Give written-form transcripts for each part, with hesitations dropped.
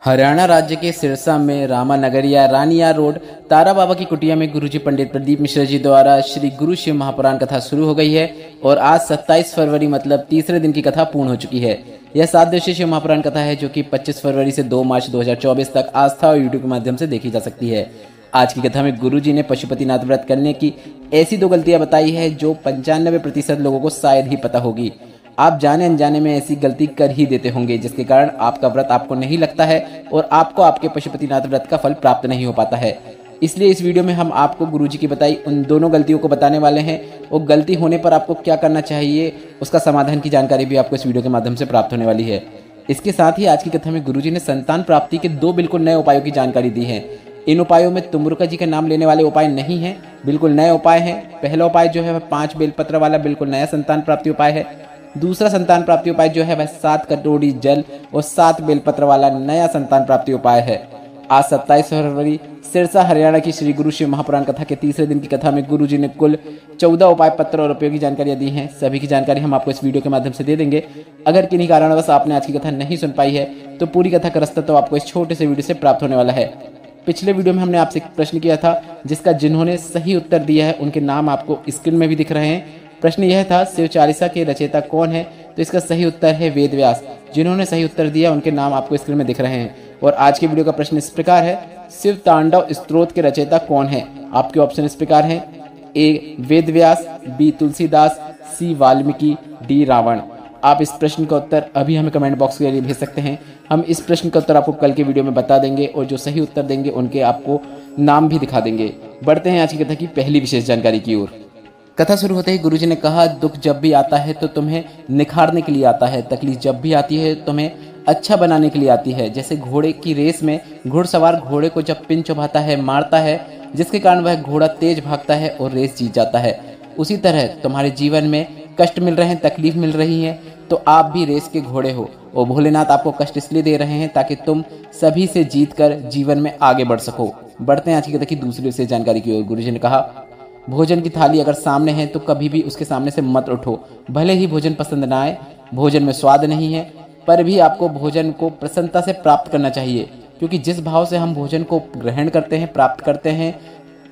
हरियाणा राज्य के सिरसा में रामानगरिया रानिया रोड तारा बाबा की कुटिया में गुरुजी पंडित प्रदीप मिश्रा जी द्वारा श्री गुरु शिव महापुराण कथा शुरू हो गई है और आज 27 फरवरी मतलब तीसरे दिन की कथा पूर्ण हो चुकी है। यह 7 दिवसीय शिव महापुराण कथा है जो कि 25 फरवरी से 2 मार्च 2024 तक आस्था और यूट्यूब के माध्यम से देखी जा सकती है। आज की कथा में गुरुजी ने पशुपतिनाथ व्रत करने की ऐसी 2 गलतियां बताई है जो 95% लोगों को शायद ही पता होगी। आप जाने अनजाने में ऐसी गलती कर ही देते होंगे जिसके कारण आपका व्रत आपको नहीं लगता है और आपको आपके पशुपतिनाथ व्रत का फल प्राप्त नहीं हो पाता है। इसलिए इस वीडियो में हम आपको गुरुजी की बताई उन दोनों गलतियों को बताने वाले हैं और गलती होने पर आपको क्या करना चाहिए उसका समाधान की जानकारी भी आपको इस वीडियो के माध्यम से प्राप्त होने वाली है। इसके साथ ही आज की कथा में गुरुजी ने संतान प्राप्ति के 2 बिल्कुल नए उपायों की जानकारी दी है। इन उपायों में तुमरुका जी का नाम लेने वाले उपाय नहीं है, बिल्कुल नए उपाय हैं। पहला उपाय जो है वह 5 बेलपत्र वाला बिल्कुल नया संतान प्राप्ति उपाय है। दूसरा संतान प्राप्ति उपाय जो है वह 7 कटोरी जल और 7 बेलपत्र वाला नया संतान प्राप्ति उपाय है। आज 27 फरवरी सिरसा हरियाणा की श्री गुरु शिव महापुराण कथा के तीसरे दिन की कथा में गुरुजी ने कुल 14 उपाय पत्र और उपयोगी जानकारियां दी हैं। सभी की जानकारी हम आपको इस वीडियो के माध्यम से दे देंगे। अगर किन्हीं कारणवश आपने आज की कथा नहीं सुन पाई है तो पूरी कथा का रास्ता तो आपको इस छोटे से वीडियो से प्राप्त होने वाला है। पिछले वीडियो में हमने आपसे एक प्रश्न किया था जिसका जिन्होंने सही उत्तर दिया है उनके नाम आपको स्क्रीन में भी दिख रहे हैं। प्रश्न यह था शिव चालीसा के रचयिता कौन है, तो इसका सही उत्तर है वेद व्यास। जिन्होंने सही उत्तर दिया उनके नाम आपको स्क्रीन में दिख रहे हैं। और आज के वीडियो का प्रश्न इस प्रकार है, शिव तांडव स्तोत्र के रचयिता कौन है। आपके ऑप्शन इस प्रकार हैं, ए वेद व्यास, बी तुलसीदास, सी वाल्मीकि, डी रावण। आप इस प्रश्न का उत्तर अभी हमें कमेंट बॉक्स के जरिए भेज सकते हैं। हम इस प्रश्न का उत्तर आपको कल के वीडियो में बता देंगे और जो सही उत्तर देंगे उनके आपको नाम भी दिखा देंगे। बढ़ते हैं आज की कथा की पहली विशेष जानकारी की ओर। कथा शुरू होते ही गुरुजी ने कहा, दुख जब भी आता है तो तुम्हें निखारने के लिए आता है, तकलीफ जब भी आती है तुम्हें अच्छा बनाने के लिए आती है। जैसे घोड़े की रेस में घुड़सवार घोड़े को जब पिन चुभाता है, मारता है, जिसके कारण वह घोड़ा तेज भागता है और रेस जीत जाता है, उसी तरह तुम्हारे जीवन में कष्ट मिल रहे हैं, तकलीफ मिल रही है तो आप भी रेस के घोड़े हो और भोलेनाथ आपको कष्ट इसलिए दे रहे हैं ताकि तुम सभी से जीत कर जीवन में आगे बढ़ सको। बढ़ते हैं आज की कथा की दूसरी विशेष जानकारी की ओर। गुरुजी ने कहा, भोजन की थाली अगर सामने है तो कभी भी उसके सामने से मत उठो। भले ही भोजन पसंद ना आए, भोजन में स्वाद नहीं है, पर भी आपको भोजन को प्रसन्नता से प्राप्त करना चाहिए, क्योंकि जिस भाव से हम भोजन को ग्रहण करते हैं, प्राप्त करते हैं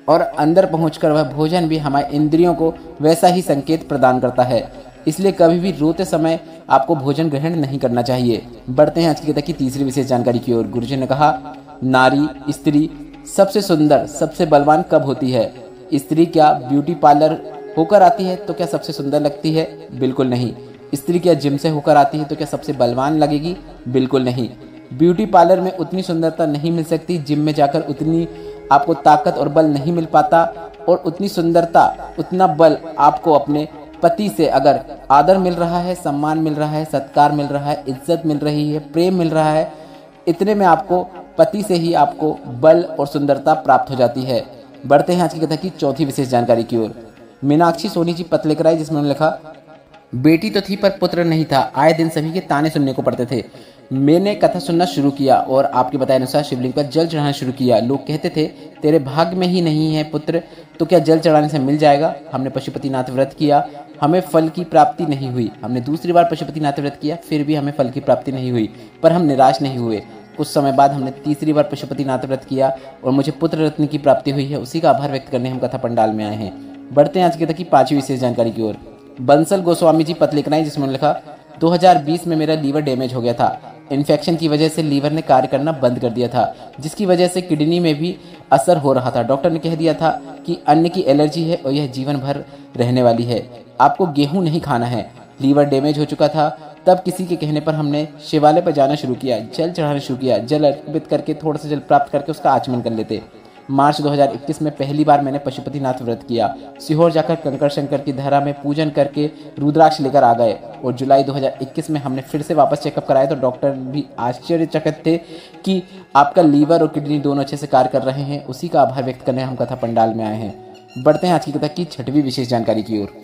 और अंदर पहुंचकर वह भोजन भी हमारे इंद्रियों को वैसा ही संकेत प्रदान करता है। इसलिए कभी भी रोते समय आपको भोजन ग्रहण नहीं करना चाहिए। बढ़ते हैं आज की कथा की तीसरी विशेष जानकारी की ओर। गुरुजी ने कहा, नारी स्त्री सबसे सुंदर सबसे बलवान कब होती है। स्त्री क्या ब्यूटी पार्लर होकर आती है तो क्या सबसे सुंदर लगती है? बिल्कुल नहीं। स्त्री क्या जिम से होकर आती है तो क्या सबसे बलवान लगेगी? बिल्कुल नहीं। ब्यूटी पार्लर में उतनी सुंदरता नहीं मिल सकती, जिम में जाकर उतनी आपको ताकत और बल नहीं मिल पाता, और उतनी सुंदरता उतना बल आपको अपने पति से अगर आदर मिल रहा है, सम्मान मिल रहा है, सत्कार मिल रहा है, इज्जत मिल रही है, प्रेम मिल रहा है, इतने में आपको पति से ही आपको बल और सुंदरता प्राप्त हो जाती है। बढ़ते हैं आज की कथा की चौथी विशेष जानकारी की ओर। मीनाक्षी सोनी जी पत्र लेकर आई जिसमें उन्होंने लिखा, बेटी तो थी पर पुत्र नहीं था, आए दिन सभी के ताने सुनने को पड़ते थे। मैंने कथा सुनना शुरू किया और आपके बताए अनुसार शिवलिंग पर जल चढ़ाना शुरू किया। लोग कहते थे, तेरे भाग्य में ही नहीं है पुत्र तो क्या जल चढ़ाने से मिल जाएगा। हमने पशुपतिनाथ व्रत किया, हमें फल की प्राप्ति नहीं हुई। हमने दूसरी बार पशुपतिनाथ व्रत किया, फिर भी हमें फल की प्राप्ति नहीं हुई, पर हम निराश नहीं हुए। कुछ समय बाद हमने तीसरी बार पशुपतिनाथ व्रत किया और मुझे पुत्र रत्न की प्राप्ति हुई है। उसी का आभार व्यक्त करने हम कथा पंडाल में आए हैं। बढ़ते हैं आज की कथा की पांचवी विशेष जानकारी की ओर। बंसल गोस्वामी जी पत्र लिखना है जिसमें लिखा, 2020 में मेरा लीवर डैमेज हो गया था। इन्फेक्शन की वजह से लीवर ने कार्य करना बंद कर दिया था, जिसकी वजह से किडनी में भी असर हो रहा था। डॉक्टर ने कह दिया था कि अन्न की एलर्जी है और यह जीवन भर रहने वाली है। आपको गेहूं नहीं खाना है। लीवर डैमेज हो चुका था। तब किसी के कहने पर हमने शिवालय पर जाना शुरू किया, जल चढ़ाना शुरू किया। जल अर्पित करके थोड़ा सा जल प्राप्त करके उसका आचमन कर लेते। मार्च 2021 में पहली बार मैंने पशुपतिनाथ व्रत किया। सीहोर जाकर कंकड़ शंकर की धरा में पूजन करके रुद्राक्ष लेकर आ गए और जुलाई 2021 में हमने फिर से वापस चेकअप कराया तो डॉक्टर भी आश्चर्यचकित थे कि आपका लीवर और किडनी दोनों अच्छे से कार्य कर रहे हैं। उसी का आभार व्यक्त करने हम कथा पंडाल में आए हैं। बढ़ते हैं आज की कथा की छठवीं विशेष जानकारी की ओर।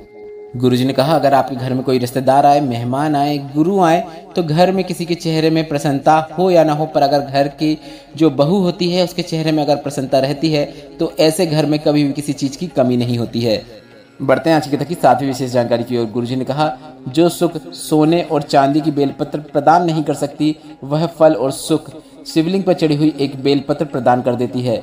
गुरुजी ने कहा, अगर आपके घर में कोई रिश्तेदार आए, मेहमान आए, गुरु आए तो घर में किसी के चेहरे में प्रसन्नता हो या ना हो, पर अगर घर की जो बहू होती है उसके चेहरे में अगर प्रसन्नता रहती है तो ऐसे घर में कभी भी किसी चीज की कमी नहीं होती है। बढ़ते हैं आज की कथा की सातवीं विशेष जानकारी की ओर। गुरुजी ने कहा, जो सुख सोने और चांदी की बेलपत्र प्रदान नहीं कर सकती, वह फल और सुख शिवलिंग पर चढ़ी हुई एक बेलपत्र प्रदान कर देती है।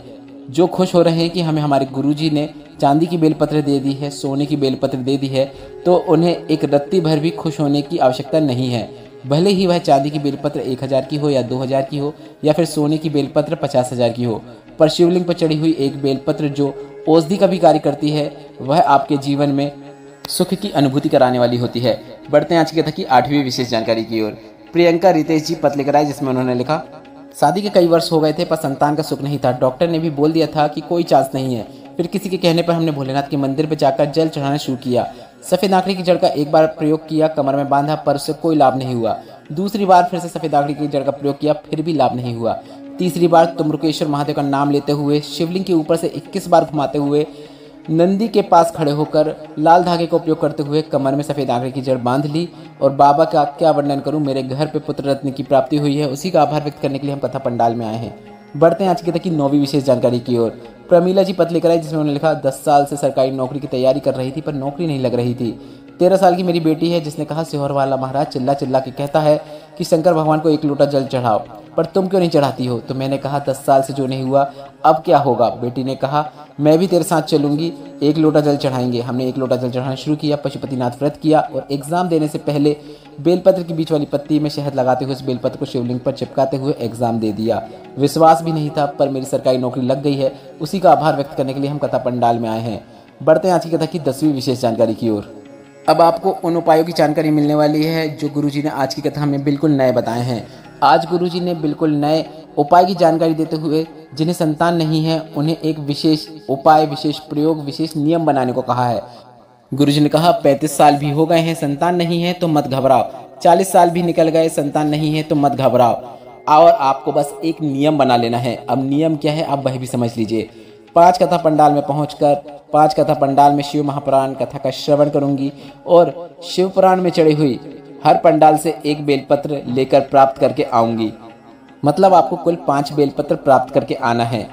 जो खुश हो रहे हैं कि हमें हमारे गुरुजी ने चांदी की बेलपत्र दे दी है, सोने की बेलपत्र दे दी है, तो उन्हें एक रत्ती भर भी खुश होने की आवश्यकता नहीं है। भले ही वह चांदी की बेलपत्र 1000 की हो या 2000 की हो या फिर सोने की बेलपत्र 50,000 की हो, पर शिवलिंग पर चढ़ी हुई एक बेलपत्र जो औषधि का भी कार्य करती है, वह आपके जीवन में सुख की अनुभूति कराने वाली होती है। बढ़ते हैं आज की कथा की 8वीं विशेष जानकारी की ओर। प्रियंका रितेश जी पत्र लेकर आए, जिसमें उन्होंने लिखा, शादी के कई वर्ष हो गए थे पर संतान का सुख नहीं था। डॉक्टर ने भी बोल दिया था कि कोई चांस नहीं है। फिर किसी के कहने पर हमने भोलेनाथ के मंदिर पर जाकर जल चढ़ाना शुरू किया। सफेद आंकड़ी की जड़ का एक बार प्रयोग किया, कमर में बांधा, पर उससे कोई लाभ नहीं हुआ। दूसरी बार फिर से सफेद आंकड़ी की जड़ का प्रयोग किया, फिर भी लाभ नहीं हुआ। तीसरी बार तुम्रुकेश्वर महादेव का नाम लेते हुए शिवलिंग के ऊपर से 21 बार घुमाते हुए नंदी के पास खड़े होकर लाल धागे का उपयोग करते हुए कमर में सफेद आंकड़े की जड़ बांध ली। और बाबा का क्या वर्णन करूं, मेरे घर पे पुत्र रत्न की प्राप्ति हुई है। उसी का आभार व्यक्त करने के लिए हम कथा पंडाल में आए हैं। बढ़ते हैं आज की कथा की 9वीं विशेष जानकारी की ओर। प्रमीला जी पत्र लेकर आई, जिसमें उन्होंने लिखा, 10 साल से सरकारी नौकरी की तैयारी कर रही थी पर नौकरी नहीं लग रही थी। 13 साल की मेरी बेटी है, जिसने कहा, सिहोर वाला महाराज चिल्ला चिल्ला के कहता है कि शंकर भगवान को 1 लोटा जल चढ़ाओ, पर तुम क्यों नहीं चढ़ाती हो? तो मैंने कहा 10 साल से जो नहीं हुआ अब क्या होगा? बेटी ने कहा, मैं भी तेरे साथ चलूंगी, 1 लोटा जल चढ़ाएंगे। हमने 1 लोटा जल चढ़ाना शुरू किया, पशुपतिनाथ व्रत किया और एग्जाम देने से पहले बेलपत्र की बीच वाली पत्ती में शहद लगाते हुए उस बेलपत्र को शिवलिंग पर चिपकाते हुए एग्जाम दे दिया। विश्वास भी नहीं था, पर मेरी सरकारी नौकरी लग गई है। उसी का आभार व्यक्त करने के लिए हम कथा पंडाल में आए हैं। बढ़ते हैं आज की कथा की 10वीं विशेष जानकारी की ओर। अब आपको उन उपायों की जानकारी मिलने वाली है जो गुरुजी ने आज की कथा में बिल्कुल नए बताए हैं। आज गुरुजी ने बिल्कुल नए उपाय की जानकारी देते हुए जिन्हें संतान नहीं है उन्हें एक विशेष उपाय, विशेष प्रयोग, विशेष नियम बनाने को कहा है। गुरुजी ने कहा, 35 साल भी हो गए हैं, संतान नहीं है तो मत घबराओ। 40 साल भी निकल गए, संतान नहीं है तो मत घबराओ। और आपको बस एक नियम बना लेना है। अब नियम क्या है आप वह भी समझ लीजिए। 5 कथा पंडाल में पहुंचकर 5 कथा पंडाल में शिव महापुराण कथा का श्रवण करूंगी और शिव पुराण में चढ़ी हुई हर पंडाल से 1 बेलपत्र लेकर प्राप्त करके आऊंगी। मतलब आपको कुल 5 बेलपत्र प्राप्त करके आना है।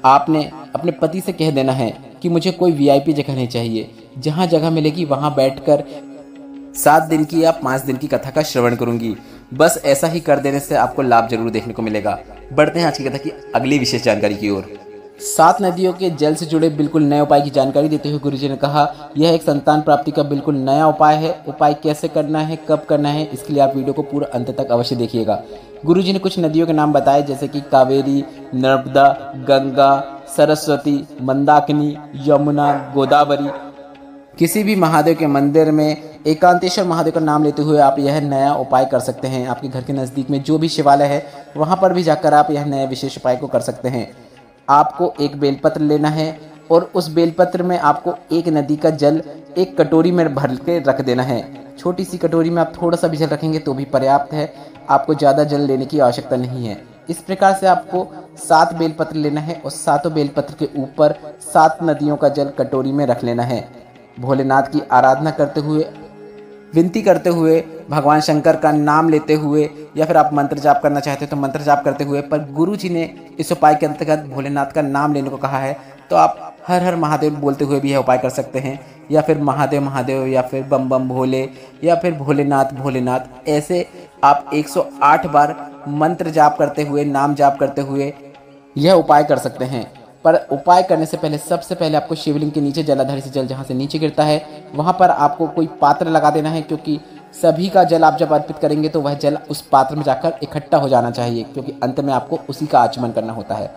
आपने अपने पति से कह देना है कि मुझे कोई वीआईपी जगह नहीं चाहिए, जहां जगह मिलेगी वहां बैठकर 7 दिन की या 5 दिन की कथा का श्रवण करूंगी। बस ऐसा ही कर देने से आपको लाभ जरूर देखने को मिलेगा। बढ़ते हैं आज की कथा की अगली विशेष जानकारी की ओर। 7 नदियों के जल से जुड़े बिल्कुल नए उपाय की जानकारी देते हुए गुरुजी ने कहा, यह एक संतान प्राप्ति का बिल्कुल नया उपाय है। उपाय कैसे करना है, कब करना है, इसके लिए आप वीडियो को पूरा अंत तक अवश्य देखिएगा। गुरुजी ने कुछ नदियों के नाम बताए, जैसे कि कावेरी, नर्मदा, गंगा, सरस्वती, मंदाकिनी, यमुना, गोदावरी। किसी भी महादेव के मंदिर में एकांतेश्वर महादेव का नाम लेते हुए आप यह नया उपाय कर सकते हैं। आपके घर के नज़दीक में जो भी शिवालय है वहाँ पर भी जाकर आप यह नए विशेष उपाय को कर सकते हैं। आपको 1 बेलपत्र लेना है और उस बेलपत्र में आपको 1 नदी का जल एक कटोरी में भर के रख देना है। छोटी सी कटोरी में आप थोड़ा सा भी जल रखेंगे तो भी पर्याप्त है, आपको ज़्यादा जल लेने की आवश्यकता नहीं है। इस प्रकार से आपको 7 बेलपत्र लेना है और 7 बेलपत्र के ऊपर 7 नदियों का जल कटोरी में रख लेना है। भोलेनाथ की आराधना करते हुए, विनती करते हुए, भगवान शंकर का नाम लेते हुए, या फिर आप मंत्र जाप करना चाहते हैं तो मंत्र जाप करते हुए, पर गुरु जी ने इस उपाय के अंतर्गत भोलेनाथ का नाम लेने को कहा है, तो आप हर हर महादेव बोलते हुए भी यह उपाय कर सकते हैं, या फिर महादेव महादेव, या फिर बम बम भोले, या फिर भोलेनाथ भोलेनाथ। ऐसे आप 108 बार मंत्र जाप करते हुए, नाम जाप करते हुए यह उपाय कर सकते हैं। पर उपाय करने से पहले सबसे पहले आपको शिवलिंग के नीचे जलाधारी से जल जहाँ से नीचे गिरता है वहाँ पर आपको कोई पात्र लगा देना है, क्योंकि सभी का जल आप जब अर्पित करेंगे तो वह जल उस पात्र में जाकर इकट्ठा हो जाना चाहिए, क्योंकि अंत में आपको उसी का आचमन करना होता है।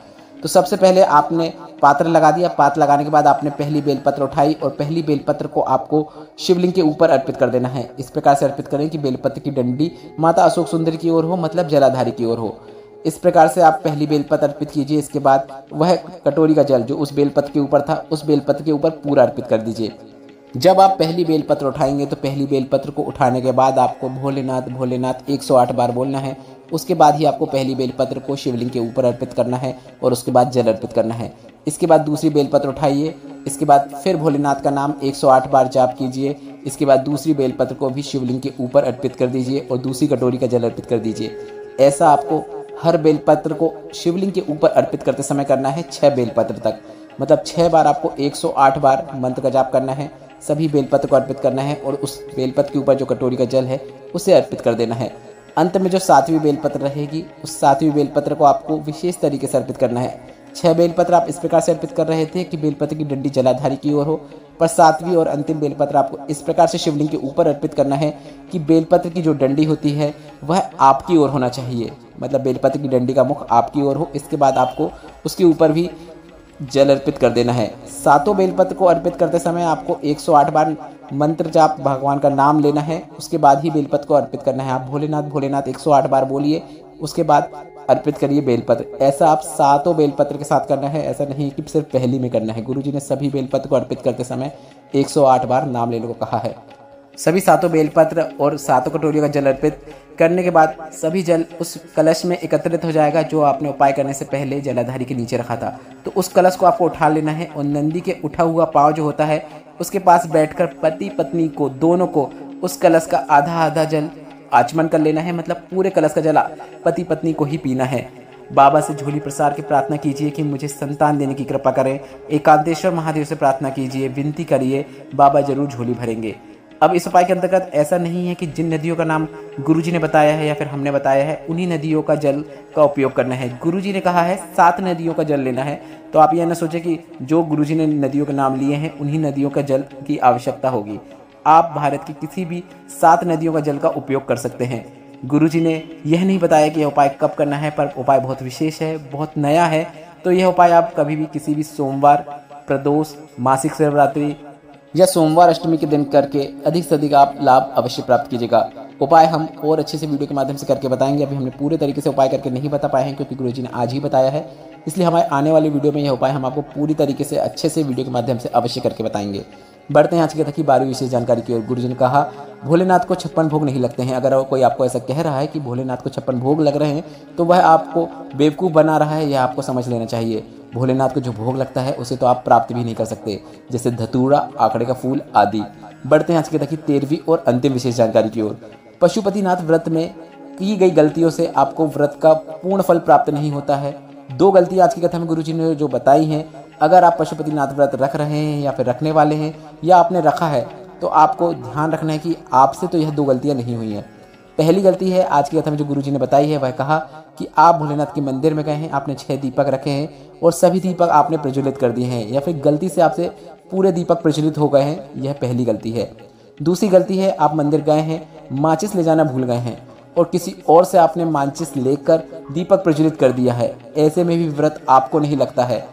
तो सबसे पहले आपने पात्र लगा दिया। पात्र लगाने के बाद आपने पहली बेलपत्र उठाई और पहली बेलपत्र को आपको शिवलिंग के ऊपर अर्पित कर देना है। इस प्रकार से अर्पित करें कि बेलपत्र की डंडी माता अशोक सुंदरी की ओर हो, मतलब जलाधारी की ओर हो। इस प्रकार से आप पहली बेलपत्र अर्पित कीजिए। इसके बाद वह कटोरी का जल जो उस बेलपत्र के ऊपर था उस बेलपत्र के ऊपर पूरा अर्पित कर दीजिए। जब आप पहली बेलपत्र उठाएंगे तो पहली बेलपत्र को उठाने के बाद आपको भोलेनाथ भोलेनाथ 108 बार बोलना है। उसके बाद ही आपको पहली बेलपत्र को शिवलिंग के ऊपर अर्पित करना है और उसके बाद जल अर्पित करना है। इसके बाद दूसरी बेलपत्र उठाइए। इसके बाद फिर भोलेनाथ का नाम 108 बार जाप कीजिए। इसके बाद दूसरी बेलपत्र को भी शिवलिंग के ऊपर अर्पित कर दीजिए और दूसरी कटोरी का जल अर्पित कर दीजिए। ऐसा आपको हर बेलपत्र को शिवलिंग के ऊपर अर्पित करते समय करना है 6 बेलपत्र तक, मतलब 6 बार आपको 108 बार मंत्र का जाप करना है, सभी बेलपत्र को अर्पित करना है और उस बेलपत्र के ऊपर जो कटोरी का जल है उसे अर्पित कर देना है। अंत में जो 7वीं बेलपत्र रहेगी, उस 7वीं बेलपत्र को आपको विशेष तरीके से अर्पित करना है। 6 बेलपत्र आप इस प्रकार से अर्पित कर रहे थे कि बेलपत्र की डंडी जलाधारी की ओर हो, पर 7वीं और अंतिम बेलपत्र आपको इस प्रकार से शिवलिंग के ऊपर अर्पित करना है कि बेलपत्र की जो डंडी होती है वह आपकी ओर होना चाहिए, मतलब बेलपत्र की डंडी का मुख आपकी ओर हो। इसके बाद आपको उसके ऊपर भी जल अर्पित कर देना है। 7 बेलपत्र को अर्पित करते समय आपको 108 बार मंत्र जाप भगवान का नाम लेना है। उसके बाद ही बेलपत्र को अर्पित करना है। आप भोलेनाथ भोलेनाथ 108 बार बोलिए, उसके बाद अर्पित करिए बेलपत्र। ऐसा आप 7 बेलपत्र के साथ करना है, ऐसा नहीं कि सिर्फ पहली में करना है। गुरुजी ने सभी बेलपत्र को अर्पित करते समय 108 बार नाम लेने को कहा है। सभी 7 बेलपत्र और 7 कटोरियों का जल अर्पित करने के बाद सभी जल उस कलश में एकत्रित हो जाएगा जो आपने उपाय करने से पहले जलाधारी के नीचे रखा था। तो उस कलश को आपको उठा लेना है और नंदी के उठा हुआ पाँव जो होता है उसके पास बैठकर पति पत्नी को दोनों को उस कलश का आधा आधा जल आचमन कर लेना है, मतलब पूरे कलश का जल पति पत्नी को ही पीना है। बाबा से झोली प्रसार की प्रार्थना कीजिए कि मुझे संतान देने की कृपा करें। एकांतेश्वर महादेव से प्रार्थना कीजिए, विनती करिए, बाबा जरूर झोली भरेंगे। अब इस उपाय के अंतर्गत ऐसा नहीं है कि जिन नदियों का नाम गुरुजी ने बताया है या फिर हमने बताया है उन्हीं नदियों का जल का उपयोग करना है। गुरुजी ने कहा है 7 नदियों का जल लेना है, तो आप यह न सोचें कि जो गुरुजी ने नदियों के नाम लिए हैं उन्हीं नदियों का जल की आवश्यकता होगी। आप भारत की किसी भी 7 नदियों का जल का उपयोग कर सकते हैं। गुरुजी ने यह नहीं बताया कि यह उपाय कब करना है, पर उपाय बहुत विशेष है, बहुत नया है। तो यह उपाय आप कभी भी किसी भी सोमवार, प्रदोष, मासिक शिवरात्रि या सोमवार अष्टमी के दिन करके अधिक से अधिक आप लाभ अवश्य प्राप्त कीजिएगा। उपाय हम और अच्छे से वीडियो के माध्यम से करके बताएंगे। अभी हमने पूरे तरीके से उपाय करके नहीं बता पाए हैं क्योंकि गुरुजी ने आज ही बताया है, इसलिए हमारे आने वाली वीडियो में यह उपाय हम आपको पूरी तरीके से अच्छे से वीडियो के माध्यम से अवश्य करके बताएंगे। बढ़ते हैं आज की कथा की 12वीं विशेष जानकारी की ओर। गुरुजी ने कहा भोलेनाथ को 56 भोग नहीं लगते हैं। अगर कोई आपको ऐसा कह रहा है कि भोलेनाथ को 56 भोग लग रहे हैं तो वह आपको बेवकूफ़ बना रहा है, यह आपको समझ लेना चाहिए। भोलेनाथ को जो भोग लगता है उसे तो आप प्राप्त भी नहीं कर सकते, जैसे धतूरा, आंकड़े का फूल आदि। बढ़ते हैं आज की कथा की 13वीं और अंतिम विशेष जानकारी की ओर। पशुपतिनाथ व्रत में की गई गलतियों से आपको व्रत का पूर्ण फल प्राप्त नहीं होता है। 2 गलतियां आज की कथा में गुरुजी ने जो बताई हैं, अगर आप पशुपतिनाथ व्रत रख रहे हैं या फिर रखने वाले हैं या आपने रखा है तो आपको ध्यान रखना है कि आपसे तो यह 2 गलतियां नहीं हुई हैं। पहली गलती है आज की कथा में जो गुरुजी ने बताई है, वह कहा कि आप भोलेनाथ के मंदिर में गए हैं, आपने 6 दीपक रखे हैं और सभी दीपक आपने प्रज्वलित कर दिए हैं, या फिर गलती से आपसे पूरे दीपक प्रज्वलित हो गए हैं, यह पहली गलती है। दूसरी गलती है आप मंदिर गए हैं, माचिस ले जाना भूल गए हैं और किसी और से आपने माचिस लेकर दीपक प्रज्वलित कर दिया है। ऐसे में भी व्रत आपको नहीं लगता है।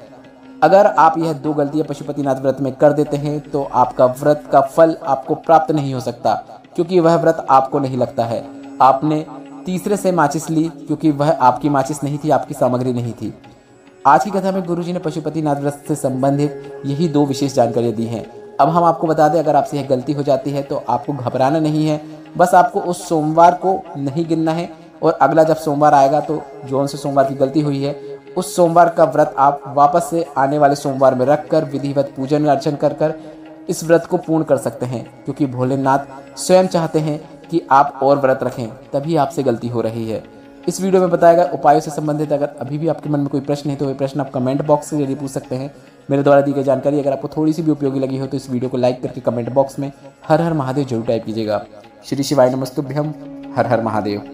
अगर आप यह 2 गलतियां पशुपतिनाथ व्रत में कर देते हैं तो आपका व्रत का फल आपको प्राप्त नहीं हो सकता, क्योंकि वह व्रत आपको नहीं लगता है। आपने तीसरे से माचिस ली क्योंकि वह आपकी माचिस नहीं थी, आपकी सामग्री नहीं थी। आज की कथा में गुरुजी ने पशुपतिनाथ व्रत से संबंधित यही 2 विशेष जानकारियां दी हैं। अब हम आपको बता दें, अगर आपसे यह गलती हो जाती है तो आपको घबराना नहीं है, बस आपको उस सोमवार को नहीं गिनना है और अगला जब सोमवार आएगा तो जौन से सोमवार की गलती हुई है उस सोमवार का व्रत आप वापस से आने वाले सोमवार में रखकर विधिवत पूजन अर्चन कर इस व्रत को पूर्ण कर सकते हैं, क्योंकि भोलेनाथ स्वयं चाहते हैं कि आप और व्रत रखें, तभी आपसे गलती हो रही है। इस वीडियो में बताया गया उपायों से संबंधित अगर अभी भी आपके मन में कोई प्रश्न है तो वह प्रश्न आप कमेंट बॉक्स के जरिए पूछ सकते हैं। मेरे द्वारा दी गई जानकारी अगर आपको थोड़ी सी भी उपयोगी लगी हो तो इस वीडियो को लाइक करके कमेंट बॉक्स में हर हर महादेव जरूर टाइप कीजिएगा। श्री शिवाय नमस्तुभ्यम। हर हर महादेव।